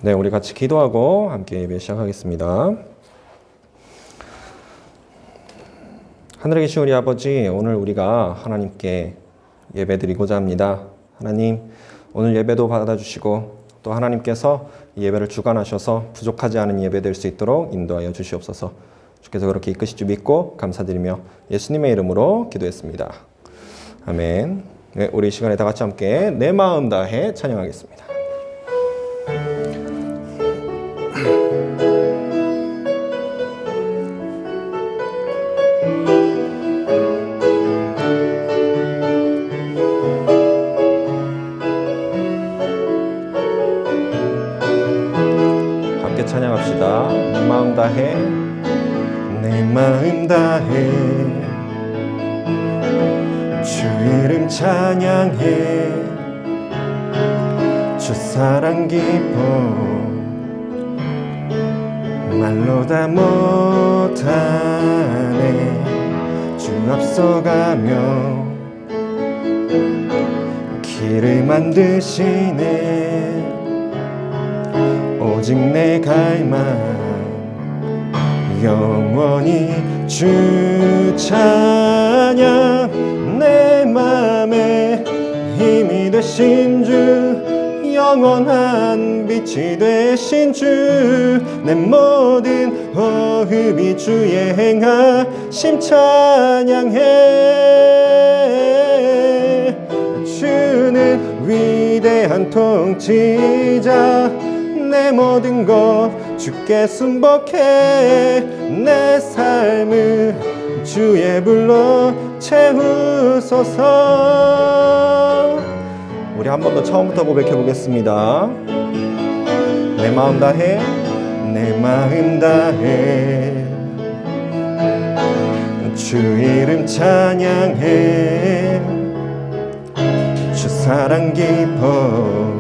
네, 우리 같이 기도하고 함께 예배 시작하겠습니다. 하늘에 계신 우리 아버지, 오늘 우리가 하나님께 예배드리고자 합니다. 하나님, 오늘 예배도 받아주시고 또 하나님께서 이 예배를 주관하셔서 부족하지 않은 예배 될 수 있도록 인도하여 주시옵소서. 주께서 그렇게 이끄실 줄 믿고 감사드리며 예수님의 이름으로 기도했습니다. 아멘. 네, 우리 이 시간에 다 같이 함께 내 마음 다해 찬양하겠습니다. 함께 찬양합시다. 내 마음 다해, 내 마음 다해, 주 이름 찬양해, 주 사랑 기뻐 말로 다 못하네. 주 앞서가며 길을 만드시네. 오직 내 갈망 영원히 주 찬양. 내 맘에 힘이 되신 주, 영원한 빛이 되신 주, 내 모든 호흡이 주의 행하심 찬양해. 주는 위대한 통치자, 내 모든 것 주께 순복해. 내 삶을 주의 불로 채우소서. 우리 한 번 더 처음부터 고백해 보겠습니다. 내 마음 다해, 내 마음 다해, 주 이름 찬양해, 주 사랑 기뻐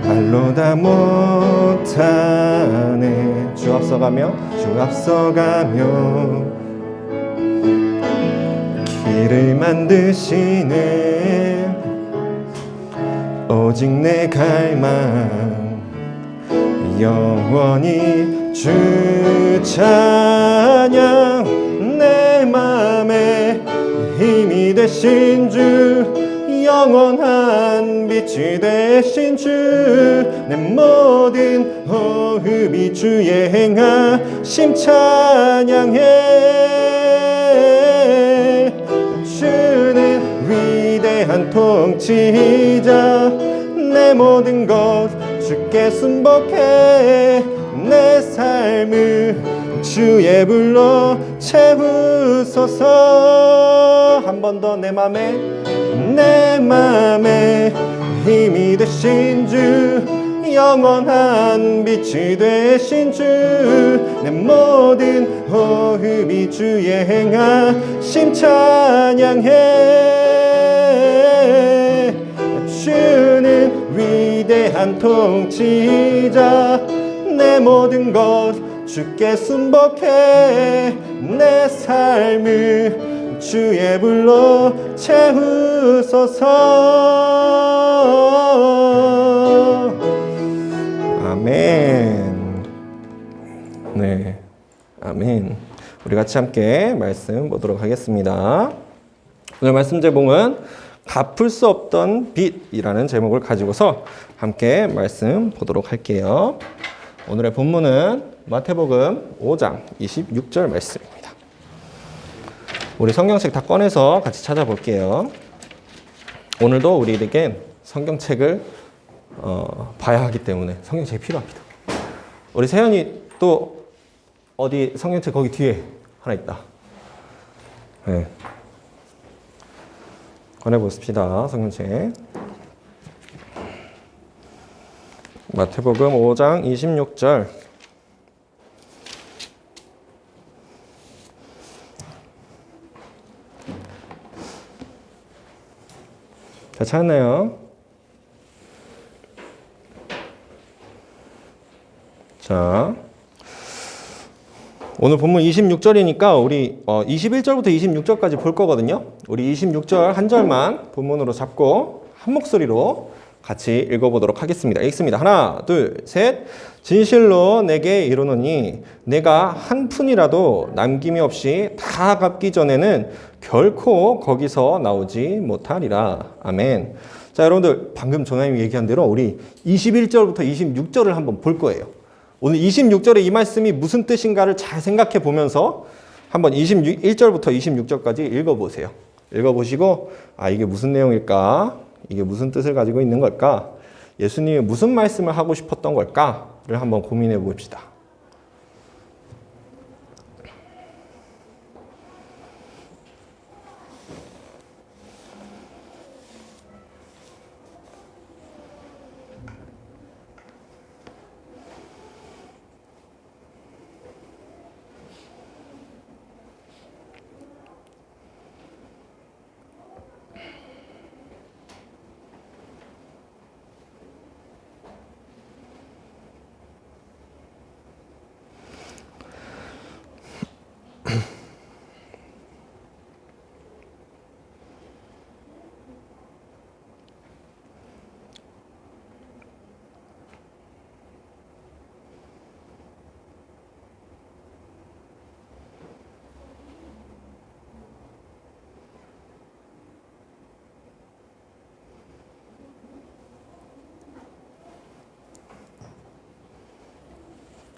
말로 다 못하네. 주 앞서가며, 주 앞서가며 길을 만드시네. 오직 내 갈망 영원히 주 찬양. 내 맘에 힘이 되신 주, 영원한 빛이 되신 주, 내 모든 호흡이 주의 행하심 찬양해. 주는 위대한 통치자, 내 모든 것 주께 순복해. 내 삶을 주의 불로 채우소서. 한 번 더. 내 맘에, 내 맘에 힘이 되신 주, 영원한 빛이 되신 주, 내 모든 호흡이 주의 행하심 찬양해. 주는 위대한 통치자, 내 모든 것 주께 순복해. 내 삶을 주의 불로 채우소서. 아멘. 네, 아멘. 우리 같이 함께 말씀 보도록 하겠습니다. 오늘 말씀 제목은 갚을 수 없던 빚이라는 제목을 가지고서 함께 말씀 보도록 할게요. 오늘의 본문은 마태복음 5장 26절 말씀입니다. 우리 성경책 다 꺼내서 같이 찾아볼게요. 오늘도 우리에겐 성경책을 봐야 하기 때문에 성경책이 필요합니다. 우리 세연이 또 어디 성경책 거기 뒤에 하나 있다. 네. 꺼내봅시다. 성경책. 마태복음 5장 26절. 자, 찾았나요? 자, 오늘 본문 26절이니까 우리 21절부터 26절까지 볼 거거든요. 우리 26절 한 절만 본문으로 잡고 한 목소리로 같이 읽어보도록 하겠습니다. 읽습니다. 하나, 둘, 셋. 진실로 내게 이르노니 내가 한 푼이라도 남김이 없이 다 갚기 전에는 결코 거기서 나오지 못하리라. 아멘. 자, 여러분들 방금 전하님 얘기한 대로 우리 21절부터 26절을 한번 볼 거예요. 오늘 26절에 이 말씀이 무슨 뜻인가를 잘 생각해 보면서 한번 21절부터 26절까지 읽어보세요. 읽어보시고 이게 무슨 내용일까? 이게 무슨 뜻을 가지고 있는 걸까? 예수님이 무슨 말씀을 하고 싶었던 걸까를 한번 고민해 봅시다.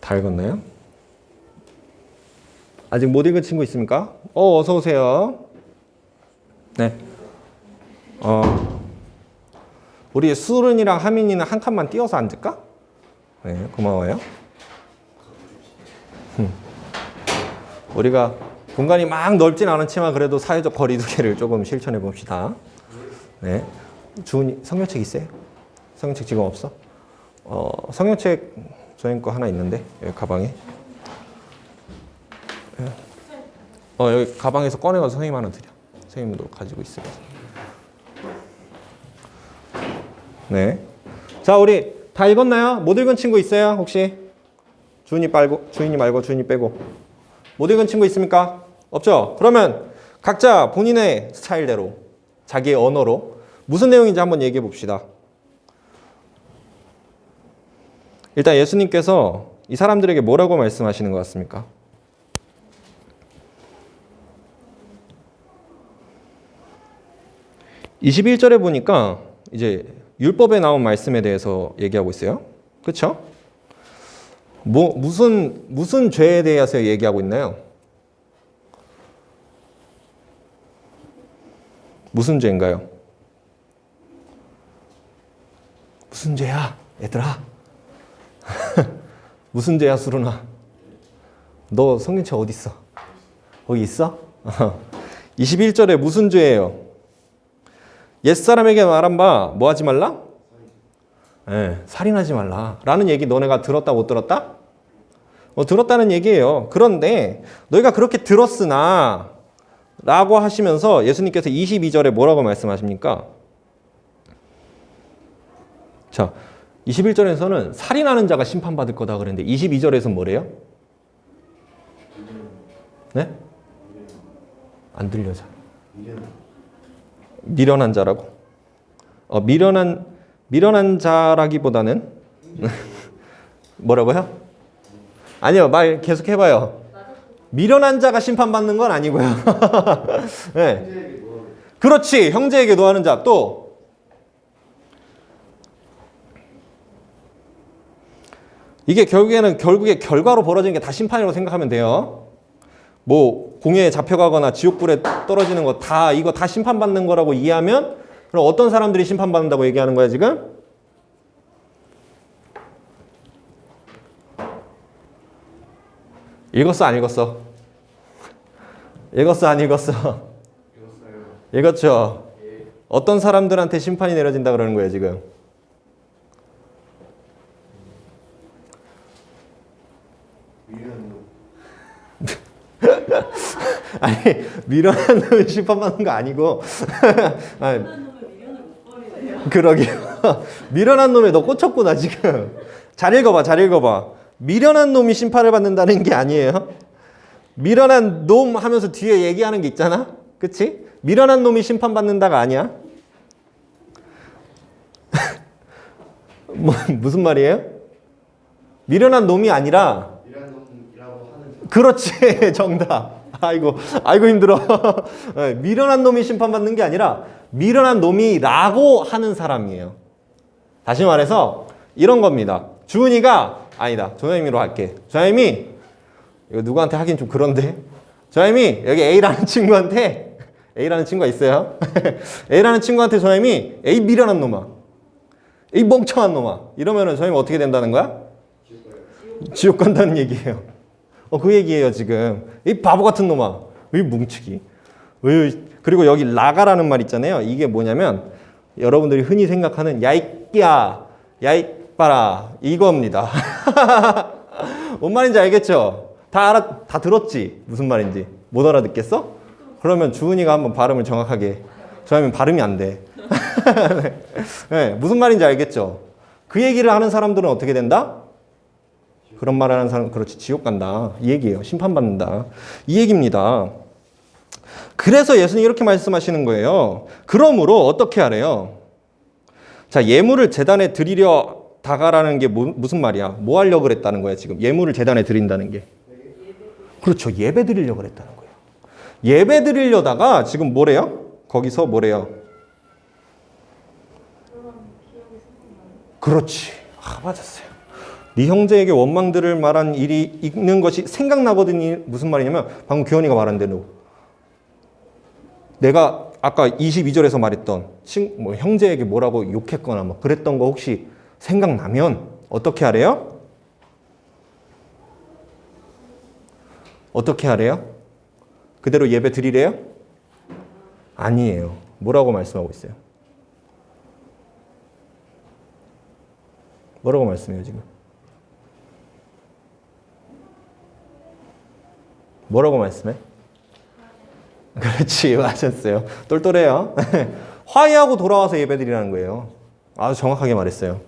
다 읽었나요? 아직 못 읽은 친구 있습니까? 어서 오세요. 네. 우리 수른이랑 하민이는 한 칸만 띄워서 앉을까? 네, 고마워요. 우리가 공간이 막 넓진 않지만 그래도 사회적 거리두기를 조금 실천해 봅시다. 네. 주은이 성경책 있어요? 성경책 지금 없어? 성경책 저희 거 하나 있는데 여기 가방에. 여기 가방에서 꺼내가서 선생님 하나 드려. 선생님도 가지고 있어요. 네. 자, 우리 다 읽었나요? 못 읽은 친구 있어요? 혹시? 주인이 말고 주인이 빼고. 못 읽은 친구 있습니까? 없죠? 그러면 각자 본인의 스타일대로, 자기의 언어로 무슨 내용인지 한번 얘기해 봅시다. 일단 예수님께서 이 사람들에게 뭐라고 말씀하시는 것 같습니까? (21절에) 보니까 이제 율법에 나온 말씀에 대해서 얘기하고 있어요. 그렇죠? 무슨 죄에 대해서 얘기하고 있나요? 무슨 죄인가요? 무슨 죄야, 얘들아? 무슨 죄야, 수른아? 너 성경책 어디 있어? 거기 있어? 21절에 무슨 죄예요? 옛사람에게 말한 바 뭐 하지 말라? 네, 살인하지 말라 라는 얘기 너네가 들었다 못 들었다? 들었다는 얘기예요. 그런데 너희가 그렇게 들었으나 라고 하시면서 예수님께서 22절에 뭐라고 말씀하십니까? 자, 21절에서는 살인하는 자가 심판받을 거다 그랬는데 22절에서는 뭐래요? 네? 안 들려 잘. 미련한 자라고? 미련한 자라기보다는 뭐라고요? 아니요, 말 계속 해봐요. 미련한 자가 심판받는 건 아니고요. 네. 그렇지, 형제에게 노하는 자. 또 이게 결국에 결과로 벌어지는 게 다 심판이라고 생각하면 돼요. 뭐 공회에 잡혀가거나 지옥불에 떨어지는 거 이거 다 심판받는 거라고 이해하면, 그럼 어떤 사람들이 심판받는다고 얘기하는 거야 지금? 읽었어 안 읽었어? 읽었어 안 읽었어? 읽었어요. 읽었죠? 예. 어떤 사람들한테 심판이 내려진다 그러는 거예요 지금? 아니, 미련한 놈이 심판받는 거 아니고. 아니, 그러게요. 미련한 놈에 너 꽂혔구나 지금. 잘 읽어봐. 미련한 놈이 심판을 받는다는 게 아니에요. 미련한 놈 하면서 뒤에 얘기하는 게 있잖아. 그치? 미련한 놈이 심판받는다가 아니야. 무슨 말이에요? 미련한 놈이 아니라 그렇지 정답. 아이고 힘들어. 미련한 놈이 심판받는 게 아니라 미련한 놈이라고 하는 사람이에요. 다시 말해서 이런 겁니다. 주은이가 아니다. 조나임이로 할게. 조나임이 이거 누구한테 하긴 좀 그런데 조나임이 여기 A라는 친구한테 A라는 친구가 있어요. A라는 친구한테 조나임이 A 미련한 놈아, A 멍청한 놈아 이러면은 조나임이 어떻게 된다는 거야? 지옥 간다는 얘기예요. 그 얘기예요 지금. 이 바보 같은 놈아, 이 뭉치기. 그리고 여기 라가라는 말 있잖아요. 이게 뭐냐면 여러분들이 흔히 생각하는 야이끼야, 야이빠라 이겁니다. 뭔 말인지 알겠죠? 다 들었지? 무슨 말인지. 못 알아듣겠어? 그러면 주은이가 한번 발음을 정확하게. 저하면 발음이 안 돼. 네, 무슨 말인지 알겠죠? 그 얘기를 하는 사람들은 어떻게 된다? 그런 말 하는 사람, 그렇지, 지옥 간다. 이 얘기예요. 심판받는다. 이 얘기입니다. 그래서 예수님이 이렇게 말씀하시는 거예요. 그러므로 어떻게 하래요? 자, 예물을 제단에 드리려 다가라는 게 무슨 말이야? 뭐 하려고 그랬다는 거야, 지금? 예물을 제단에 드린다는 게. 그렇죠. 예배 드리려고 그랬다는 거예요. 예배 드리려다가 지금 뭐래요? 거기서 뭐래요? 그렇지. 맞았어요. 네 형제에게 원망들을 말한 일이 있는 것이 생각나거든요. 무슨 말이냐면 방금 규현이가 말한 대로 내가 아까 22절에서 말했던 형제에게 뭐라고 욕했거나 뭐 그랬던 거 혹시 생각나면 어떻게 하래요? 어떻게 하래요? 그대로 예배 드리래요? 아니에요. 뭐라고 말씀하고 있어요? 뭐라고 말씀해요 지금? 뭐라고 말씀해? 그렇지, 맞았어요. 똘똘해요. 화해하고 돌아와서 예배드리라는 거예요. 아주 정확하게 말했어요.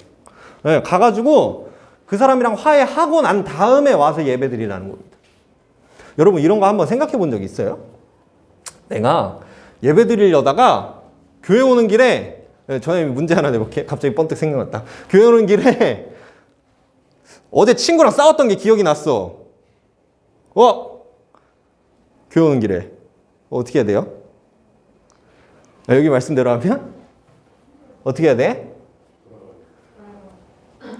네, 가가지고 그 사람이랑 화해하고 난 다음에 와서 예배드리라는 겁니다. 여러분 이런 거 한번 생각해 본 적 있어요? 내가 예배드리려다가 교회 오는 길에 저는 문제 하나 내볼게. 갑자기 번뜩 생각났다. 교회 오는 길에 어제 친구랑 싸웠던 게 기억이 났어. 교회 오는 길에 어떻게 해야 돼요? 여기 말씀대로 하면 어떻게 해야 돼?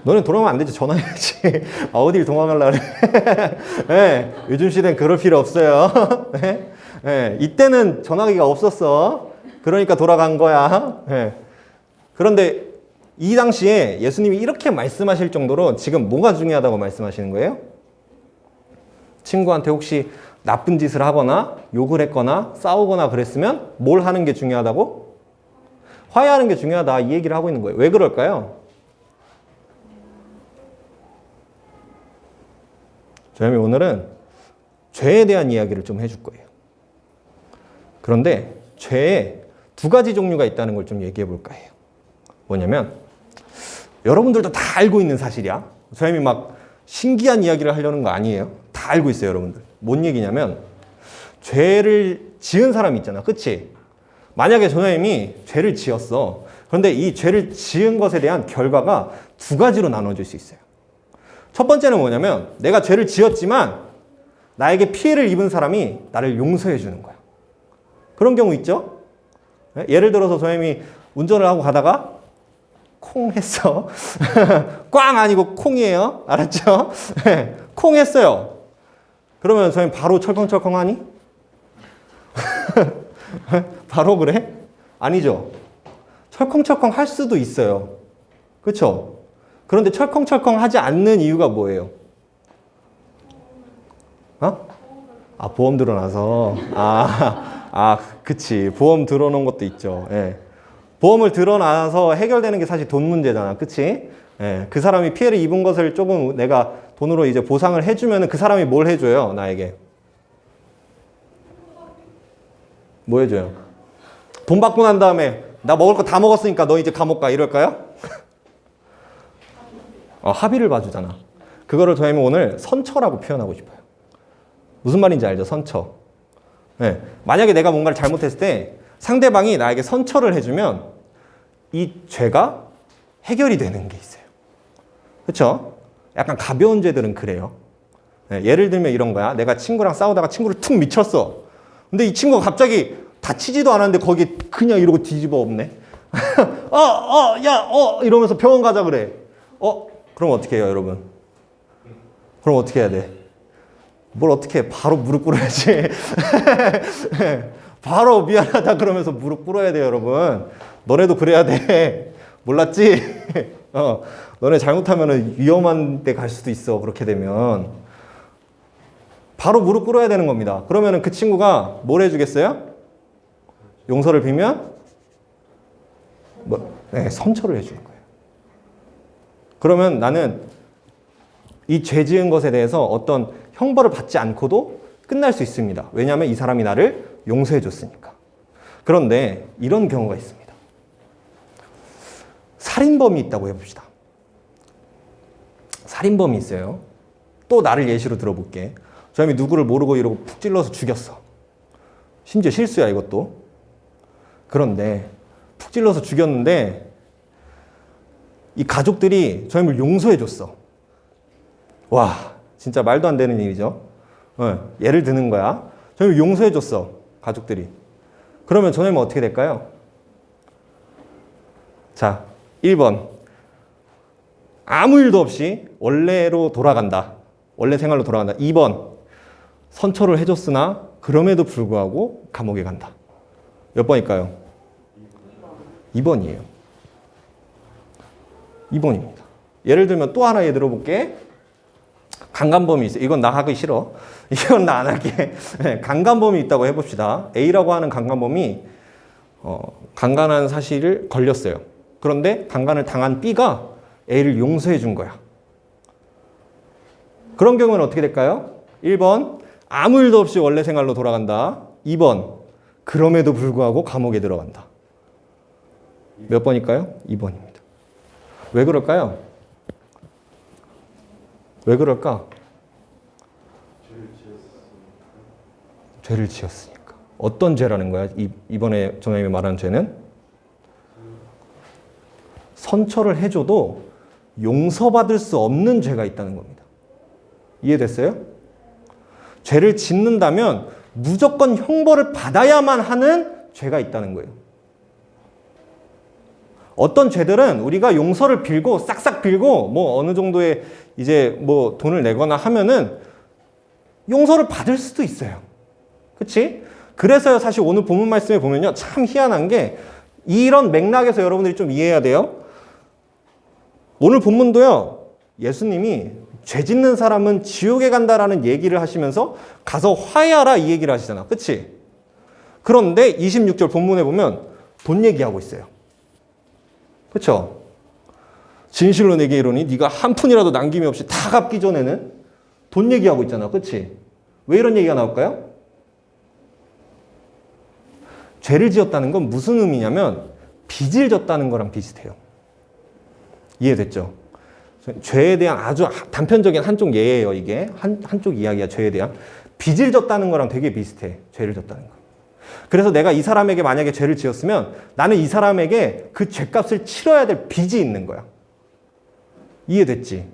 너는 돌아가면 안 되지. 전화해야지. 어딜 도망가려고 그래. 네, 요즘 시대는 그럴 필요 없어요. 네? 네, 이때는 전화기가 없었어. 그러니까 돌아간 거야. 네. 그런데 이 당시에 예수님이 이렇게 말씀하실 정도로 지금 뭐가 중요하다고 말씀하시는 거예요? 친구한테 혹시 나쁜 짓을 하거나 욕을 했거나 싸우거나 그랬으면 뭘 하는 게 중요하다고? 화해하는 게 중요하다 이 얘기를 하고 있는 거예요. 왜 그럴까요? 저희는 오늘은 죄에 대한 이야기를 좀 해줄 거예요. 그런데 죄에 두 가지 종류가 있다는 걸 좀 얘기해 볼까 해요. 뭐냐면 여러분들도 다 알고 있는 사실이야. 저희는 막 신기한 이야기를 하려는 거 아니에요. 다 알고 있어요, 여러분들. 뭔 얘기냐면 죄를 지은 사람이 있잖아. 그치? 만약에 조나임이 죄를 지었어. 그런데 이 죄를 지은 것에 대한 결과가 두 가지로 나눠질 수 있어요. 첫 번째는 뭐냐면 내가 죄를 지었지만 나에게 피해를 입은 사람이 나를 용서해 주는 거야. 그런 경우 있죠? 예를 들어서 조나임이 운전을 하고 가다가 콩 했어. 꽝 아니고 콩이에요. 알았죠? 콩 했어요. 그러면 저희 바로 철컹철컹 하니? 바로 그래? 아니죠. 철컹철컹 할 수도 있어요. 그렇죠? 그런데 철컹철컹 하지 않는 이유가 뭐예요? 보험 들어놔서. 그치. 보험 들어놓은 것도 있죠. 예. 보험을 들어놔서 해결되는 게 사실 돈 문제잖아. 그치? 예. 그 사람이 피해를 입은 것을 조금 내가 돈으로 이제 보상을 해주면 그 사람이 뭘 해줘요? 나에게. 뭐 해줘요? 돈 받고 난 다음에 나 먹을 거 다 먹었으니까 너 이제 감옥 가 이럴까요? 합의를 봐주잖아. 그거를 저희는 오늘 선처라고 표현하고 싶어요. 무슨 말인지 알죠? 선처. 네. 만약에 내가 뭔가를 잘못했을 때 상대방이 나에게 선처를 해주면 이 죄가 해결이 되는 게 있어요. 그렇죠? 약간 가벼운 죄들은 그래요. 예를 들면 이런 거야. 내가 친구랑 싸우다가 친구를 툭 미쳤어. 근데 이 친구가 갑자기 다치지도 않았는데 거기에 그냥 이러고 뒤집어 엎네. 이러면서 병원 가자 그래. 그럼 어떻게 해요, 여러분? 그럼 어떻게 해야 돼? 뭘 어떻게 해? 바로 무릎 꿇어야지. 바로 미안하다 그러면서 무릎 꿇어야 돼요, 여러분. 너네도 그래야 돼. 몰랐지? 너네 잘못하면 위험한 데 갈 수도 있어, 그렇게 되면. 바로 무릎 꿇어야 되는 겁니다. 그러면 그 친구가 뭘 해주겠어요? 용서를 빌면? 선처를 해주는 거예요. 그러면 나는 이 죄 지은 것에 대해서 어떤 형벌을 받지 않고도 끝날 수 있습니다. 왜냐하면 이 사람이 나를 용서해 줬으니까. 그런데 이런 경우가 있습니다. 살인범이 있다고 해봅시다. 살인범이 있어요. 또 나를 예시로 들어볼게. 저 사람이 누구를 모르고 이러고 푹 찔러서 죽였어. 심지어 실수야, 이것도. 그런데 푹 찔러서 죽였는데 이 가족들이 저 사람을 용서해 줬어. 와, 진짜 말도 안 되는 일이죠. 예를 드는 거야. 저 사람을 용서해 줬어, 가족들이. 그러면 저 사람은 어떻게 될까요? 자, 1번. 아무 일도 없이 원래로 돌아간다. 원래 생활로 돌아간다. 2번. 선처를 해줬으나 그럼에도 불구하고 감옥에 간다. 몇 번일까요? 2번이에요. 2번입니다. 예를 들면 또 하나 예를 들어볼게. 강간범이 있어요. 이건 나 하기 싫어. 이건 나 안 할게. 강간범이 있다고 해봅시다. A라고 하는 강간범이 강간한 사실을 걸렸어요. 그런데 강간을 당한 B가 A를 용서해 준 거야. 그런 경우는 어떻게 될까요? 1번, 아무 일도 없이 원래 생활로 돌아간다. 2번, 그럼에도 불구하고 감옥에 들어간다. 몇 번일까요? 2번입니다. 왜 그럴까요? 왜 그럴까? 죄를 지었으니까. 어떤 죄라는 거야? 이번에 전하님이 말하는 죄는? 선처를 해줘도 용서받을 수 없는 죄가 있다는 겁니다. 이해됐어요? 죄를 짓는다면 무조건 형벌을 받아야만 하는 죄가 있다는 거예요. 어떤 죄들은 우리가 용서를 빌고 싹싹 빌고 뭐 어느 정도의 이제 뭐 돈을 내거나 하면은 용서를 받을 수도 있어요. 그치? 그래서 사실 오늘 본문 말씀에 보면요. 참 희한한 게 이런 맥락에서 여러분들이 좀 이해해야 돼요. 오늘 본문도요. 예수님이 죄 짓는 사람은 지옥에 간다라는 얘기를 하시면서 가서 화해하라 이 얘기를 하시잖아. 그치? 그런데 26절 본문에 보면 돈 얘기하고 있어요. 그렇죠? 진실로 내게 이르노니 네가 한 푼이라도 남김이 없이 다 갚기 전에는 돈 얘기하고 있잖아. 그렇지? 왜 이런 얘기가 나올까요? 죄를 지었다는 건 무슨 의미냐면 빚을 졌다는 거랑 비슷해요. 이해됐죠? 죄에 대한 아주 단편적인 한쪽 예예요. 이게 한쪽 이야기야. 죄에 대한 빚을 졌다는 거랑 되게 비슷해. 죄를 졌다는 거. 그래서 내가 이 사람에게 만약에 죄를 지었으면 나는 이 사람에게 그 죄값을 치러야 될 빚이 있는 거야. 이해됐지?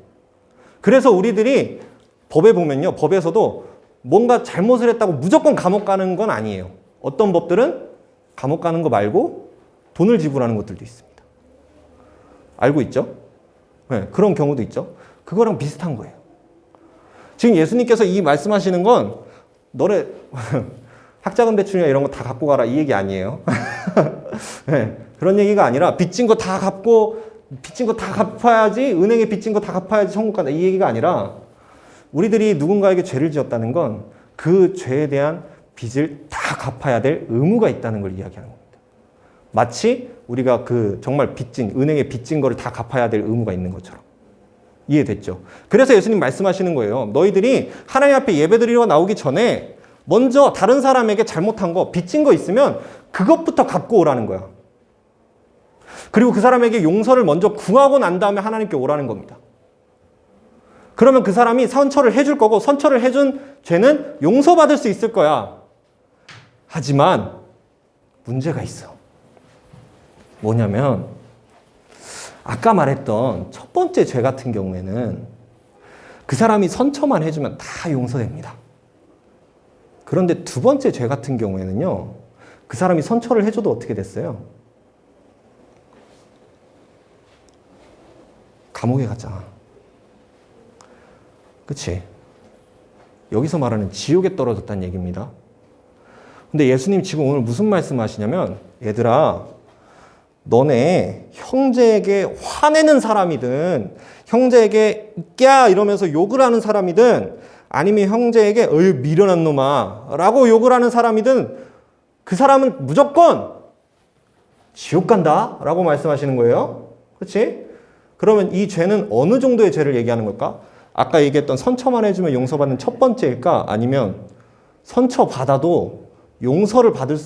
그래서 우리들이 법에 보면요. 법에서도 뭔가 잘못을 했다고 무조건 감옥 가는 건 아니에요. 어떤 법들은 감옥 가는 거 말고 돈을 지불하는 것들도 있습니다. 알고 있죠? 네, 그런 경우도 있죠. 그거랑 비슷한 거예요. 지금 예수님께서 이 말씀하시는 건 너네 학자금 대출이나 이런 거 다 갖고 가라 이 얘기 아니에요. 네, 그런 얘기가 아니라 빚진 거 다 갚고 빚진 거 다 갚아야지 은행에 빚진 거 다 갚아야지 천국 간다 이 얘기가 아니라 우리들이 누군가에게 죄를 지었다는 건 그 죄에 대한 빚을 다 갚아야 될 의무가 있다는 걸 이야기하는 겁니다. 마치 우리가 그 정말 빚진 은행에 빚진 거를 다 갚아야 될 의무가 있는 것처럼. 이해됐죠? 그래서 예수님 말씀하시는 거예요. 너희들이 하나님 앞에 예배드리러 나오기 전에 먼저 다른 사람에게 잘못한 거, 빚진 거 있으면 그것부터 갚고 오라는 거야. 그리고 그 사람에게 용서를 먼저 구하고 난 다음에 하나님께 오라는 겁니다. 그러면 그 사람이 선처를 해줄 거고 선처를 해준 죄는 용서받을 수 있을 거야. 하지만 문제가 있어. 뭐냐면 아까 말했던 첫 번째 죄 같은 경우에는 그 사람이 선처만 해주면 다 용서됩니다. 그런데 두 번째 죄 같은 경우에는요, 그 사람이 선처를 해줘도 어떻게 됐어요? 감옥에 갔잖아. 그치? 여기서 말하는 지옥에 떨어졌다는 얘기입니다. 근데 예수님 지금 오늘 무슨 말씀 하시냐면, 얘들아, 너네 형제에게 화내는 사람이든 형제에게 꺄 이러면서 욕을 하는 사람이든 아니면 형제에게 어이 미련한 놈아 라고 욕을 하는 사람이든 그 사람은 무조건 지옥 간다 라고 말씀하시는 거예요. 그렇지? 그러면 이 죄는 어느 정도의 죄를 얘기하는 걸까? 아까 얘기했던 선처만 해주면 용서받는 첫 번째일까? 아니면 선처 받아도 용서를 받을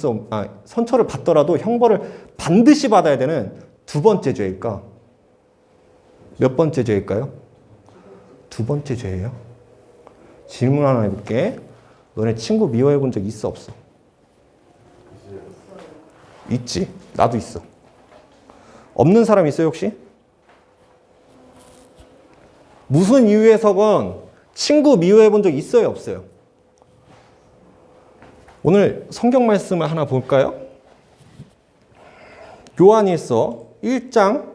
선처를 받더라도 형벌을 반드시 받아야 되는 두 번째 죄일까? 몇 번째 죄일까요? 두 번째 죄예요. 질문 하나 해볼게. 너네 친구 미워해 본 적 있어, 없어? 있지. 나도 있어. 없는 사람 있어요, 혹시? 무슨 이유에서건 친구 미워해 본 적 있어요, 없어요? 오늘 성경 말씀을 하나 볼까요? 요한일서 1장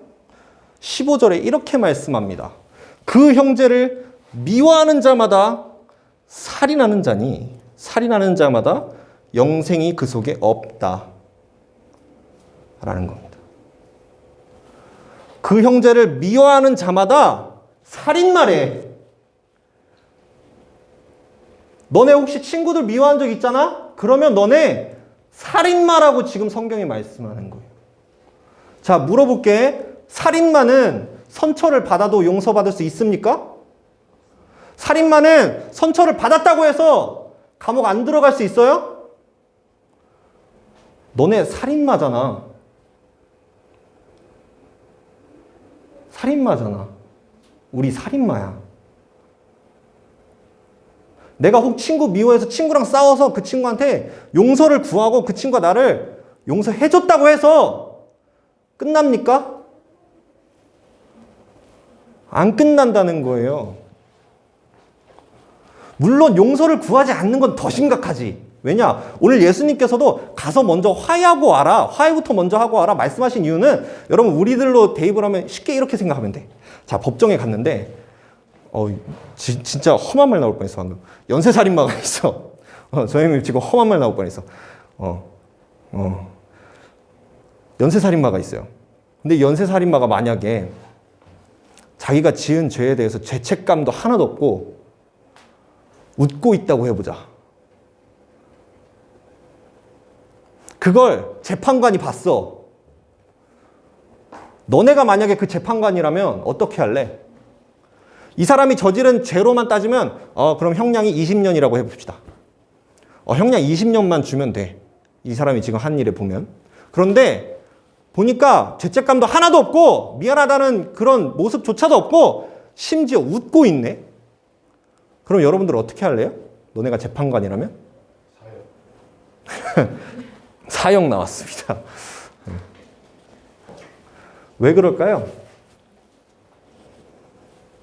15절에 이렇게 말씀합니다. 그 형제를 미워하는 자마다 살인하는 자니 살인하는 자마다 영생이 그 속에 없다. 라는 겁니다. 그 형제를 미워하는 자마다 살인마래. 너네 혹시 친구들 미워한 적 있잖아? 그러면 너네 살인마라고 지금 성경이 말씀하는 거예요. 자, 물어볼게. 살인마는 선처를 받아도 용서받을 수 있습니까? 살인마는 선처를 받았다고 해서 감옥 안 들어갈 수 있어요? 너네 살인마잖아. 살인마잖아. 우리 살인마야. 내가 혹 친구 미워해서 친구랑 싸워서 그 친구한테 용서를 구하고 그 친구가 나를 용서해줬다고 해서 끝납니까? 안 끝난다는 거예요. 물론 용서를 구하지 않는 건 더 심각하지. 왜냐? 오늘 예수님께서도 가서 먼저 화해하고 와라. 화해부터 먼저 하고 와라. 말씀하신 이유는 여러분 우리들로 대입을 하면 쉽게 이렇게 생각하면 돼. 자, 법정에 갔는데 진짜 험한 말 나올 뻔했어 방금. 연쇄살인마가 있어. 저 형님 지금 험한 말 나올 뻔했어. 연쇄살인마가 있어요. 근데 연쇄살인마가 만약에 자기가 지은 죄에 대해서 죄책감도 하나도 없고 웃고 있다고 해보자. 그걸 재판관이 봤어. 너네가 만약에 그 재판관이라면 어떻게 할래? 이 사람이 저지른 죄로만 따지면 그럼 형량이 20년이라고 해봅시다. 형량 20년만 주면 돼. 이 사람이 지금 한 일에 보면. 그런데 보니까 죄책감도 하나도 없고 미안하다는 그런 모습조차도 없고 심지어 웃고 있네. 그럼 여러분들 어떻게 할래요? 너네가 재판관이라면? 사형 나왔습니다. 왜 그럴까요?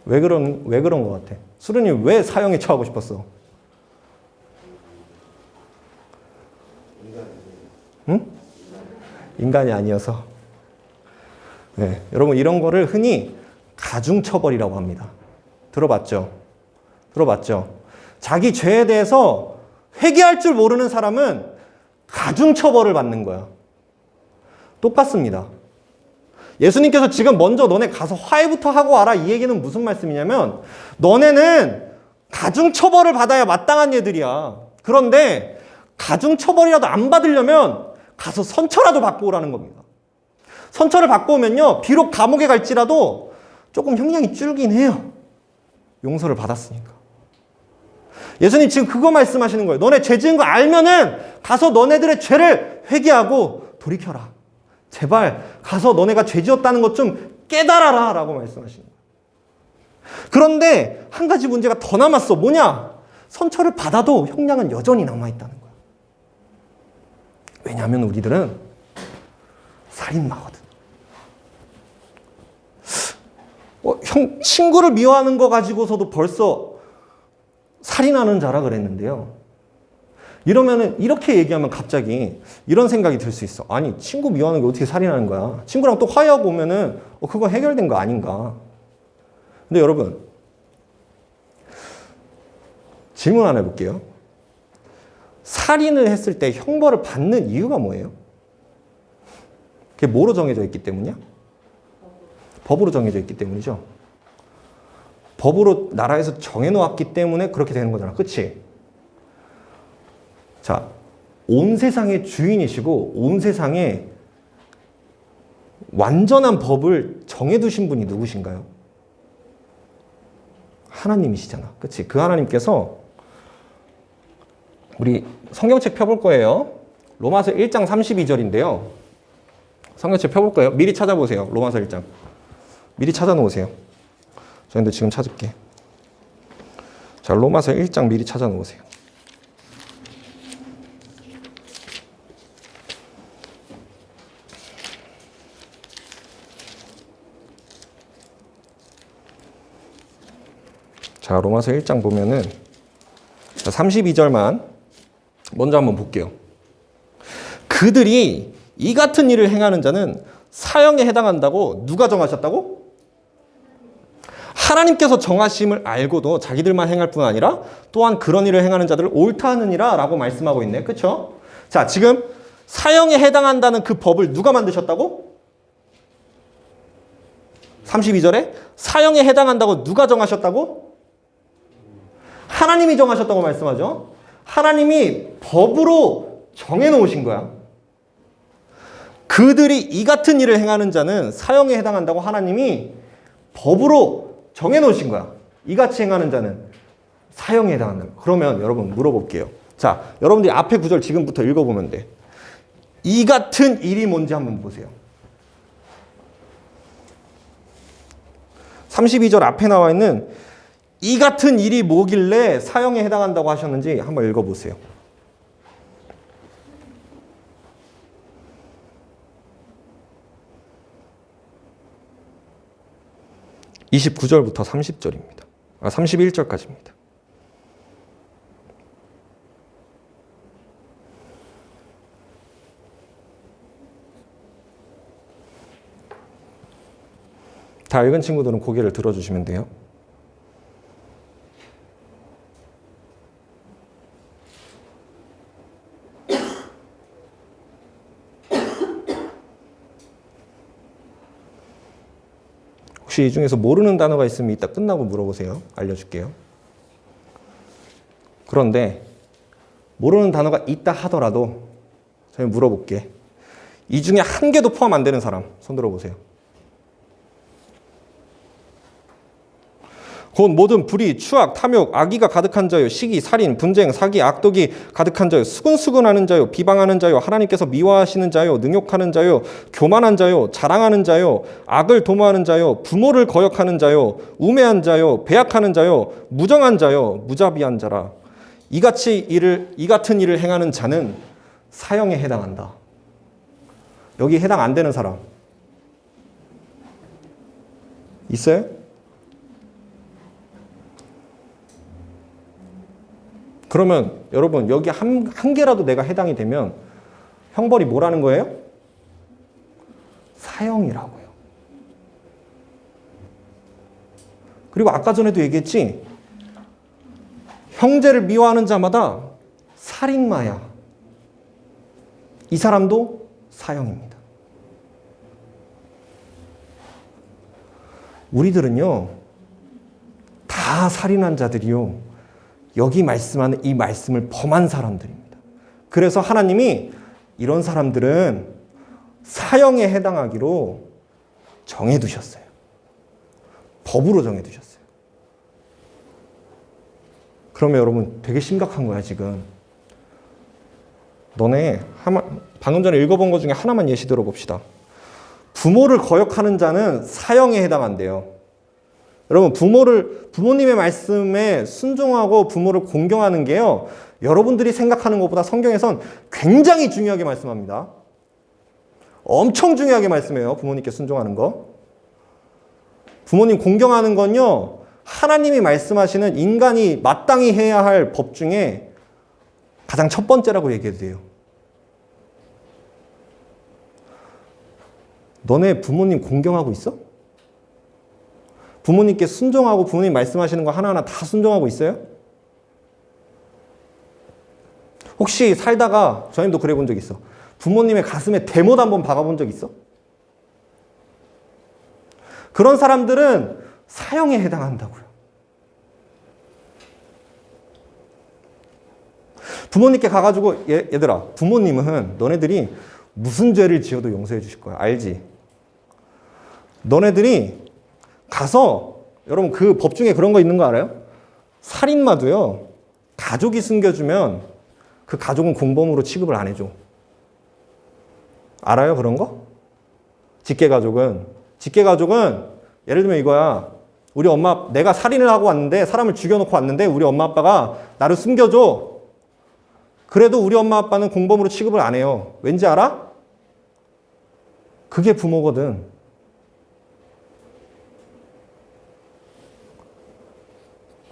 왜 그런 것 같아? 수르님 왜 사형에 처하고 싶었어? 응? 인간이 아니어서. 네, 여러분 이런 거를 흔히 가중처벌이라고 합니다. 들어봤죠? 자기 죄에 대해서 회개할 줄 모르는 사람은 가중처벌을 받는 거야. 똑같습니다. 예수님께서 지금 먼저 너네 가서 화해부터 하고 와라 이 얘기는 무슨 말씀이냐면 너네는 가중처벌을 받아야 마땅한 얘들이야. 그런데 가중처벌이라도 안 받으려면 가서 선처라도 받고 오라는 겁니다. 선처를 받고 오면요 비록 감옥에 갈지라도 조금 형량이 줄긴 해요. 용서를 받았으니까. 예수님 지금 그거 말씀하시는 거예요. 너네 죄 지은 거 알면은 가서 너네들의 죄를 회개하고 돌이켜라. 제발 가서 너네가 죄 지었다는 것 좀 깨달아라 라고 말씀하시는 거예요. 그런데 한 가지 문제가 더 남았어. 뭐냐? 선처를 받아도 형량은 여전히 남아있다는 거야. 왜냐하면 우리들은 살인마거든. 친구를 미워하는 거 가지고서도 벌써 살인하는 자라 그랬는데요. 이러면은 이렇게 얘기하면 갑자기 이런 생각이 들 수 있어. 아니, 친구 미워하는 게 어떻게 살인하는 거야? 친구랑 또 화해하고 오면은 그거 해결된 거 아닌가? 근데 여러분, 질문 하나 해볼게요. 살인을 했을 때 형벌을 받는 이유가 뭐예요? 그게 뭐로 정해져 있기 때문이야? 법으로 정해져 있기 때문이죠. 법으로 나라에서 정해놓았기 때문에 그렇게 되는 거잖아. 그치? 자, 온 세상의 주인이시고 온 세상에 완전한 법을 정해두신 분이 누구신가요? 하나님이시잖아. 그치? 그 하나님께서 우리 성경책 펴볼 거예요. 로마서 1장 32절인데요. 성경책 펴볼 거예요. 미리 찾아보세요. 로마서 1장. 미리 찾아놓으세요. 저희도 지금 찾을게. 자, 로마서 1장 미리 찾아놓으세요. 자, 로마서 1장 보면은 32절만 먼저 한번 볼게요. 그들이 이 같은 일을 행하는 자는 사형에 해당한다고 누가 정하셨다고? 하나님께서 정하심을 알고도 자기들만 행할 뿐 아니라 또한 그런 일을 행하는 자들을 옳다 하느니라 라고 말씀하고 있네. 그렇죠? 자, 지금 사형에 해당한다는 그 법을 누가 만드셨다고? 32절에 사형에 해당한다고 누가 정하셨다고? 하나님이 정하셨다고 말씀하죠. 하나님이 법으로 정해놓으신 거야. 그들이 이 같은 일을 행하는 자는 사형에 해당한다고 하나님이 법으로 정해놓으신 거야. 이같이 행하는 자는 사형에 해당한다. 그러면 여러분 물어볼게요. 자, 여러분들이 앞에 구절 지금부터 읽어보면 돼. 이 같은 일이 뭔지 한번 보세요. 32절 앞에 나와 있는 이 같은 일이 뭐길래 사형에 해당한다고 하셨는지 한번 읽어보세요. (29절부터) (30절입니다) 31절까지입니다. 다 읽은 친구들은 고개를 들어주시면 돼요. 혹시 이 중에서 모르는 단어가 있으면 이따 끝나고 물어보세요. 알려줄게요. 그런데 모르는 단어가 있다 하더라도 저희 물어볼게. 이 중에 한 개도 포함 안 되는 사람 손 들어보세요. 곧 모든 불의, 추악, 탐욕, 악의가 가득한 자요, 시기, 살인, 분쟁, 사기, 악독이 가득한 자요, 수근수근하는 자요, 비방하는 자요, 하나님께서 미워하시는 자요, 능욕하는 자요, 교만한 자요, 자랑하는 자요, 악을 도모하는 자요, 부모를 거역하는 자요, 우매한 자요, 배약하는 자요, 무정한 자요, 무자비한 자라. 이 같은 일을 행하는 자는 사형에 해당한다. 여기 해당 안 되는 사람 있어요? 그러면 여러분 여기 한 개라도 내가 해당이 되면 형벌이 뭐라는 거예요? 사형이라고요. 그리고 아까 전에도 얘기했지? 형제를 미워하는 자마다 살인마야. 이 사람도 사형입니다. 우리들은요, 다 살인한 자들이요, 여기 말씀하는 이 말씀을 범한 사람들입니다. 그래서 하나님이 이런 사람들은 사형에 해당하기로 정해두셨어요. 법으로 정해두셨어요. 그러면 여러분 되게 심각한 거야 지금. 너네 방금 전에 읽어본 것 중에 하나만 예시 들어봅시다. 부모를 거역하는 자는 사형에 해당한대요. 여러분 부모님의 말씀에 순종하고 부모를 공경하는 게요, 여러분들이 생각하는 것보다 성경에선 굉장히 중요하게 말씀합니다. 엄청 중요하게 말씀해요. 부모님께 순종하는 거. 부모님 공경하는 건요, 하나님이 말씀하시는 인간이 마땅히 해야 할 법 중에 가장 첫 번째라고 얘기해도 돼요. 너네 부모님 공경하고 있어? 부모님께 순종하고 부모님 말씀하시는 거 하나하나 다 순종하고 있어요? 혹시 살다가, 저님도 그래 본 적 있어. 부모님의 가슴에 대못 한번 박아본 적 있어? 그런 사람들은 사형에 해당한다고요. 부모님께 가가지고, 얘들아, 부모님은 너네들이 무슨 죄를 지어도 용서해 주실 거야. 알지? 너네들이 가서, 여러분 그 법 중에 그런 거 있는 거 알아요? 살인마도요, 가족이 숨겨주면 그 가족은 공범으로 취급을 안 해줘. 알아요? 그런 거? 직계가족은 예를 들면 이거야. 우리 엄마, 내가 살인을 하고 왔는데, 사람을 죽여놓고 왔는데 우리 엄마 아빠가 나를 숨겨줘. 그래도 우리 엄마 아빠는 공범으로 취급을 안 해요. 왠지 알아? 그게 부모거든.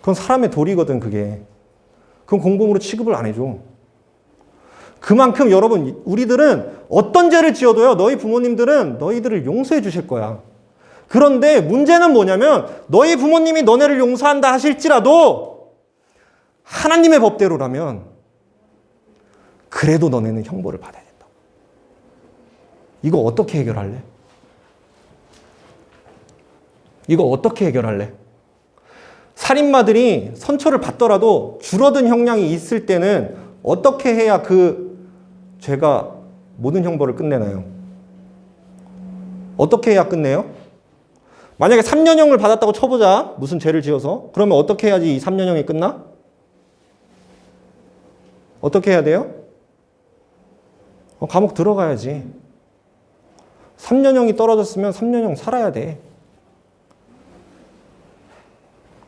그건 사람의 도리거든, 그게. 그건 공범으로 취급을 안 해줘. 그만큼 여러분, 우리들은 어떤 죄를 지어도요, 너희 부모님들은 너희들을 용서해 주실 거야. 그런데 문제는 뭐냐면, 너희 부모님이 너네를 용서한다 하실지라도 하나님의 법대로라면 그래도 너네는 형벌을 받아야 된다. 이거 어떻게 해결할래? 이거 어떻게 해결할래? 살인마들이 선처를 받더라도 줄어든 형량이 있을 때는 어떻게 해야 그 죄가 모든 형벌을 끝내나요? 어떻게 해야 끝내요? 만약에 3년형을 받았다고 쳐보자. 무슨 죄를 지어서. 그러면 어떻게 해야지 이 3년형이 끝나? 어떻게 해야 돼요? 감옥 들어가야지. 3년형이 떨어졌으면 3년형 살아야 돼.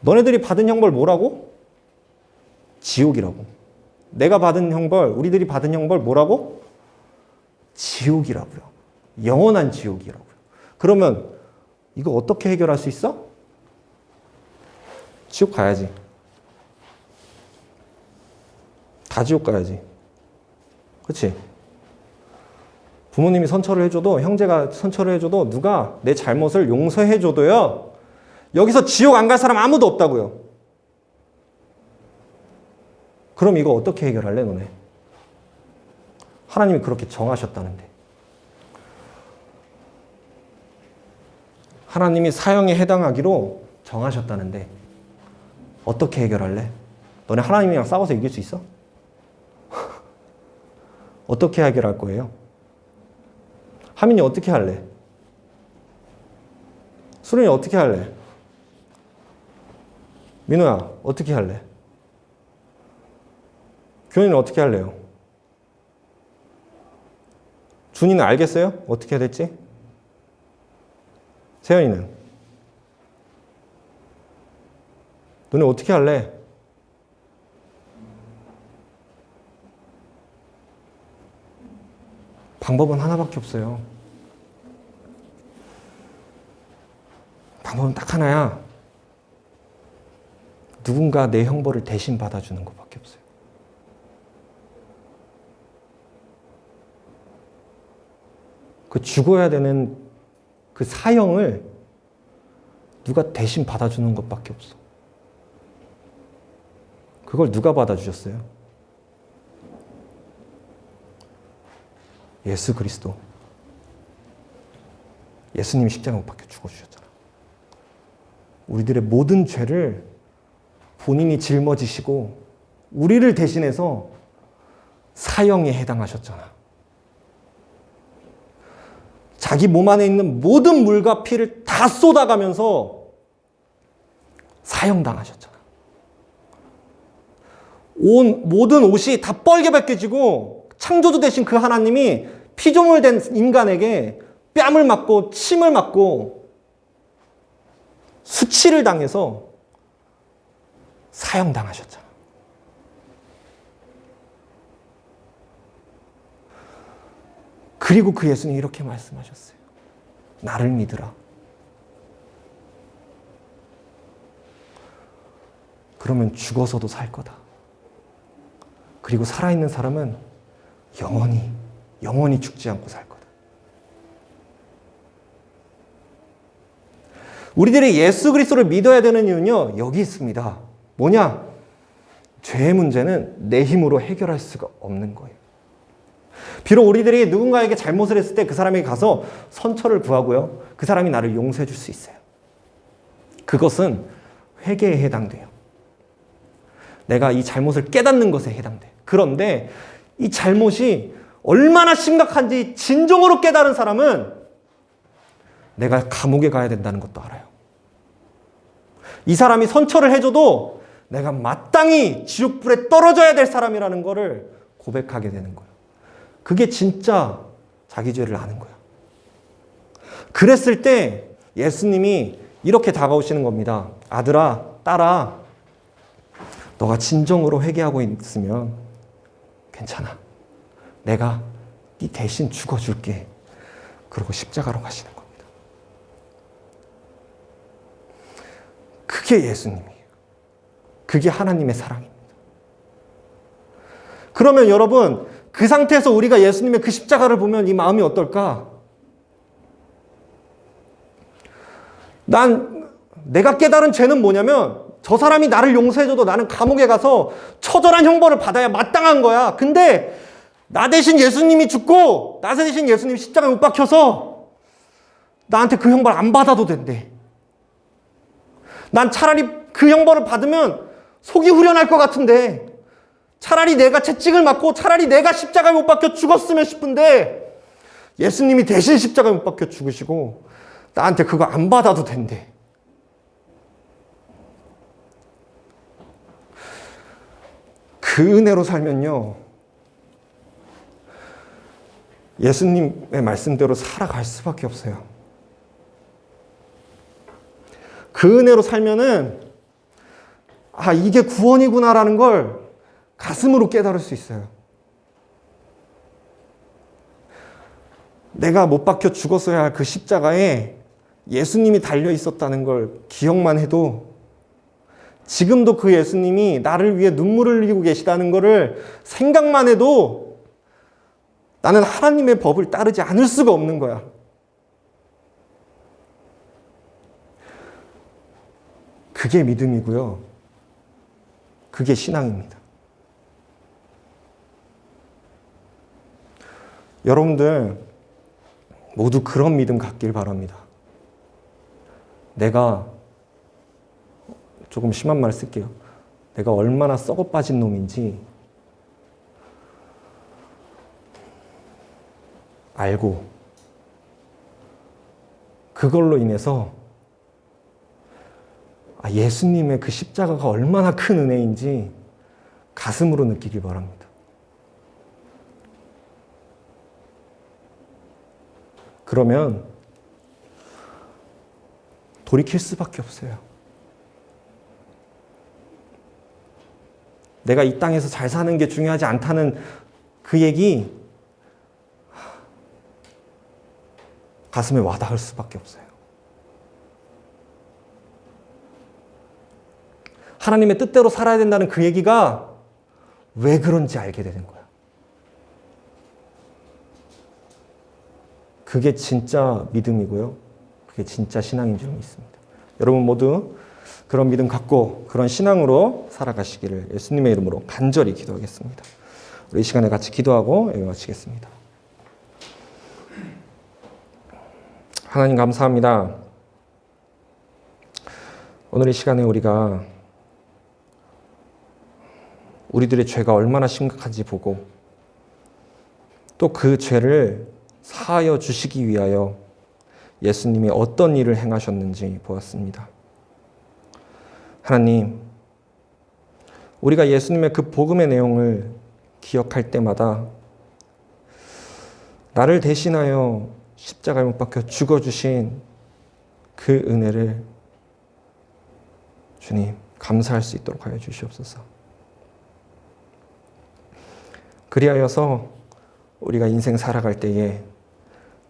너네들이 받은 형벌 뭐라고? 지옥이라고. 내가 받은 형벌, 우리들이 받은 형벌 뭐라고? 지옥이라고요. 영원한 지옥이라고요. 그러면 이거 어떻게 해결할 수 있어? 지옥 가야지. 다 지옥 가야지. 그렇지? 부모님이 선처를 해줘도, 형제가 선처를 해줘도, 누가 내 잘못을 용서해줘도요, 여기서 지옥 안 갈 사람 아무도 없다고요. 그럼 이거 어떻게 해결할래, 너네? 하나님이 그렇게 정하셨다는데. 하나님이 사형에 해당하기로 정하셨다는데 어떻게 해결할래? 너네 하나님이랑 싸워서 이길 수 있어? 어떻게 해결할 거예요? 하민이 어떻게 할래? 수련이 어떻게 할래? 민호야 어떻게 할래? 교인은 어떻게 할래요? 준이는 알겠어요? 어떻게 해야 될지? 세연이는? 너네 어떻게 할래? 방법은 하나밖에 없어요. 방법은 딱 하나야. 누군가 내 형벌을 대신 받아주는 것밖에 없어요. 그 죽어야 되는 그 사형을 누가 대신 받아주는 것밖에 없어. 그걸 누가 받아주셨어요? 예수 그리스도. 예수님이 십자가 못 박혀 죽어주셨잖아. 우리들의 모든 죄를 본인이 짊어지시고 우리를 대신해서 사형에 해당하셨잖아. 자기 몸 안에 있는 모든 물과 피를 다 쏟아가면서 사형당하셨잖아. 모든 옷이 다 뻘게 벗겨지고 창조주 되신 그 하나님이 피조물 된 인간에게 뺨을 맞고 침을 맞고 수치를 당해서 사형당하셨잖아. 그리고 그 예수님이 이렇게 말씀하셨어요. 나를 믿으라. 그러면 죽어서도 살 거다. 그리고 살아있는 사람은 영원히 죽지 않고 살 거다. 우리들이 예수 그리스도를 믿어야 되는 이유는요, 여기 있습니다. 뭐냐? 죄의 문제는 내 힘으로 해결할 수가 없는 거예요. 비록 우리들이 누군가에게 잘못을 했을 때 그 사람에게 가서 선처를 구하고요, 그 사람이 나를 용서해 줄 수 있어요. 그것은 회개에 해당돼요. 내가 이 잘못을 깨닫는 것에 해당돼. 그런데 이 잘못이 얼마나 심각한지 진정으로 깨달은 사람은 내가 감옥에 가야 된다는 것도 알아요. 이 사람이 선처를 해줘도 내가 마땅히 지옥불에 떨어져야 될 사람이라는 것을 고백하게 되는 거예요. 그게 진짜 자기 죄를 아는 거야. 그랬을 때 예수님이 이렇게 다가오시는 겁니다. 아들아, 딸아, 너가 진정으로 회개하고 있으면 괜찮아. 내가 네 대신 죽어줄게. 그러고 십자가로 가시는 겁니다. 그게 예수님이에요. 그게 하나님의 사랑입니다. 그러면 여러분, 그 상태에서 우리가 예수님의 그 십자가를 보면 이 마음이 어떨까? 내가 깨달은 죄는 뭐냐면, 저 사람이 나를 용서해줘도 나는 감옥에 가서 처절한 형벌을 받아야 마땅한 거야. 근데 나 대신 예수님이 죽고 나 대신 예수님이 십자가에 못 박혀서 나한테 그 형벌 안 받아도 된대. 난 차라리 그 형벌을 받으면 속이 후련할 것 같은데, 차라리 내가 채찍을 맞고 차라리 내가 십자가에 못 박혀 죽었으면 싶은데 예수님이 대신 십자가에 못 박혀 죽으시고 나한테 그거 안 받아도 된대. 그 은혜로 살면요, 예수님의 말씀대로 살아갈 수밖에 없어요. 그 은혜로 살면은 이게 구원이구나라는 걸 가슴으로 깨달을 수 있어요. 내가 못 박혀 죽었어야 할 그 십자가에 예수님이 달려 있었다는 걸 기억만 해도, 지금도 그 예수님이 나를 위해 눈물을 흘리고 계시다는 것을 생각만 해도 나는 하나님의 법을 따르지 않을 수가 없는 거야. 그게 믿음이고요. 그게 신앙입니다. 여러분들 모두 그런 믿음 갖길 바랍니다. 내가, 조금 심한 말 쓸게요. 내가 얼마나 썩어 빠진 놈인지 알고, 그걸로 인해서 예수님의 그 십자가가 얼마나 큰 은혜인지 가슴으로 느끼기 바랍니다. 그러면 돌이킬 수밖에 없어요. 내가 이 땅에서 잘 사는 게 중요하지 않다는 그 얘기 가슴에 와닿을 수밖에 없어요. 하나님의 뜻대로 살아야 된다는 그 얘기가 왜 그런지 알게 되는 거야. 그게 진짜 믿음이고요. 그게 진짜 신앙인 줄 믿습니다. 여러분 모두 그런 믿음 갖고 그런 신앙으로 살아가시기를 예수님의 이름으로 간절히 기도하겠습니다. 우리 이 시간에 같이 기도하고 예배 마치겠습니다. 하나님 감사합니다. 오늘 이 시간에 우리가 우리들의 죄가 얼마나 심각한지 보고 또 그 죄를 사하여 주시기 위하여 예수님이 어떤 일을 행하셨는지 보았습니다. 하나님, 우리가 예수님의 그 복음의 내용을 기억할 때마다 나를 대신하여 십자가에 못 박혀 죽어주신 그 은혜를 주님 감사할 수 있도록 하여 주시옵소서. 그리하여서 우리가 인생 살아갈 때에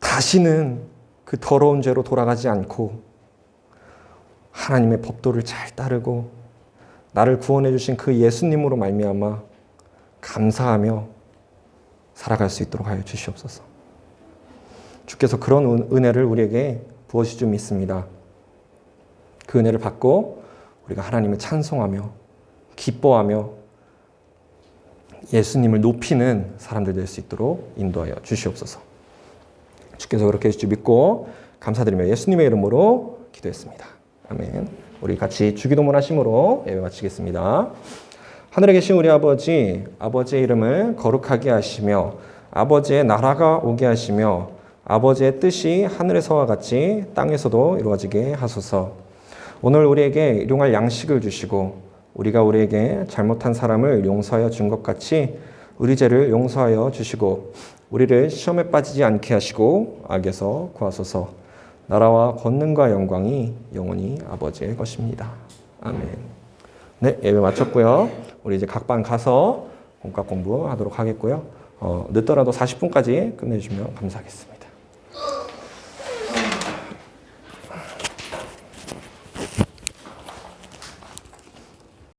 다시는 그 더러운 죄로 돌아가지 않고 하나님의 법도를 잘 따르고 나를 구원해 주신 그 예수님으로 말미암아 감사하며 살아갈 수 있도록 하여 주시옵소서. 주께서 그런 은혜를 우리에게 부어주실 줄 믿습니다. 그 은혜를 받고 우리가 하나님을 찬송하며 기뻐하며 예수님을 높이는 사람들 될 수 있도록 인도하여 주시옵소서. 주께서 그렇게 해주실 줄 믿고 감사드리며 예수님의 이름으로 기도했습니다. 아멘. 우리 같이 주기도문 하심으로 예배 마치겠습니다. 하늘에 계신 우리 아버지, 아버지의 이름을 거룩하게 하시며 아버지의 나라가 오게 하시며 아버지의 뜻이 하늘에서와 같이 땅에서도 이루어지게 하소서. 오늘 우리에게 일용할 양식을 주시고 우리가 우리에게 잘못한 사람을 용서하여 준 것 같이 우리 죄를 용서하여 주시고 우리를 시험에 빠지지 않게 하시고 악에서 구하소서. 나라와 권능과 영광이 영원히 아버지의 것입니다. 아멘. 네, 예배 마쳤고요. 우리 이제 각 반 가서 본격 공부하도록 하겠고요. 늦더라도 40분까지 끝내주시면 감사하겠습니다.